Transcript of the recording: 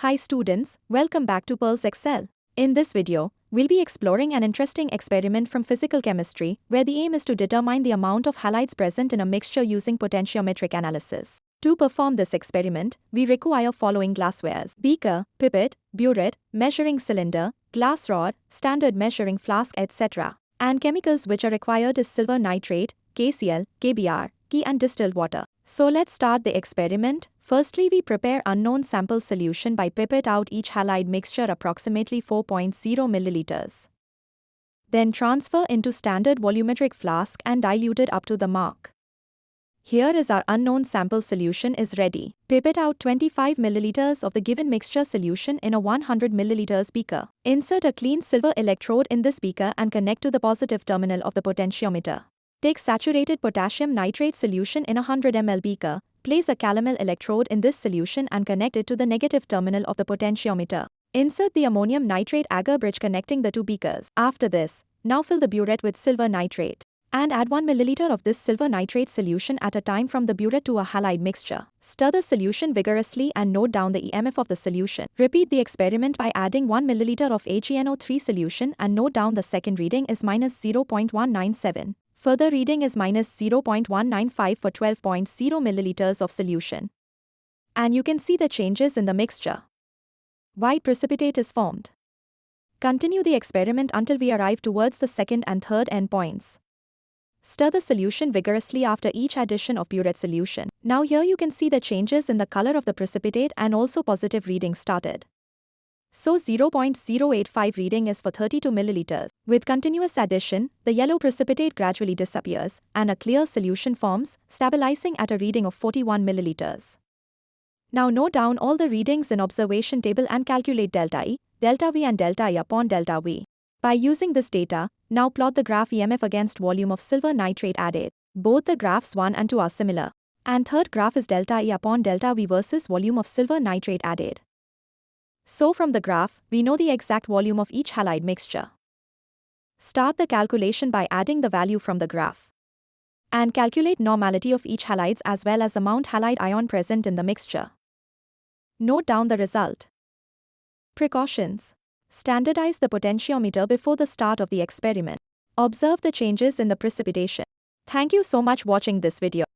Hi students, welcome back to Pearls Excel. In this video, we'll be exploring an interesting experiment from physical chemistry, where the aim is to determine the amount of halides present in a mixture using potentiometric analysis. To perform this experiment, we require following glasswares: beaker, pipette, burette, measuring cylinder, glass rod, standard measuring flask, etc. And chemicals which are required is silver nitrate, KCl, KBr, key and distilled water. So let's start the experiment. Firstly, we prepare unknown sample solution by pipette out each halide mixture approximately 4.0 milliliters. Then transfer into standard volumetric flask and dilute it up to the mark. Here is our unknown sample solution is ready. Pipette out 25 milliliters of the given mixture solution in a 100 milliliters beaker. Insert a clean silver electrode in this beaker and connect to the positive terminal of the potentiometer. Take saturated potassium nitrate solution in a 100 ml beaker, place a calomel electrode in this solution and connect it to the negative terminal of the potentiometer. Insert the ammonium nitrate agar bridge connecting the two beakers. After this, now fill the burette with silver nitrate. And add 1 milliliter of this silver nitrate solution at a time from the burette to a halide mixture. Stir the solution vigorously and note down the EMF of the solution. Repeat the experiment by adding 1 milliliter of HENO3 solution and note down the second reading is -0.197. Further reading is -0.195 for 12.0 milliliters of solution. And you can see the changes in the mixture. White precipitate is formed. Continue the experiment until we arrive towards the second and third endpoints. Stir the solution vigorously after each addition of burette solution. Now here you can see the changes in the color of the precipitate and also positive reading started. So 0.085 reading is for 32 milliliters. With continuous addition, the yellow precipitate gradually disappears and a clear solution forms, stabilizing at a reading of 41 milliliters. Now note down all the readings in observation table and calculate delta E, delta V and delta E upon delta V. By using this data, now plot the graph EMF against volume of silver nitrate added. Both the graphs 1 and 2 are similar. And third graph is delta E upon delta V versus volume of silver nitrate added. So from the graph, we know the exact volume of each halide mixture. Start the calculation by adding the value from the graph. And calculate normality of each halides as well as amount halide ion present in the mixture. Note down the result. Precautions. Standardize the potentiometer before the start of the experiment. Observe the changes in the precipitation. Thank you so much watching this video.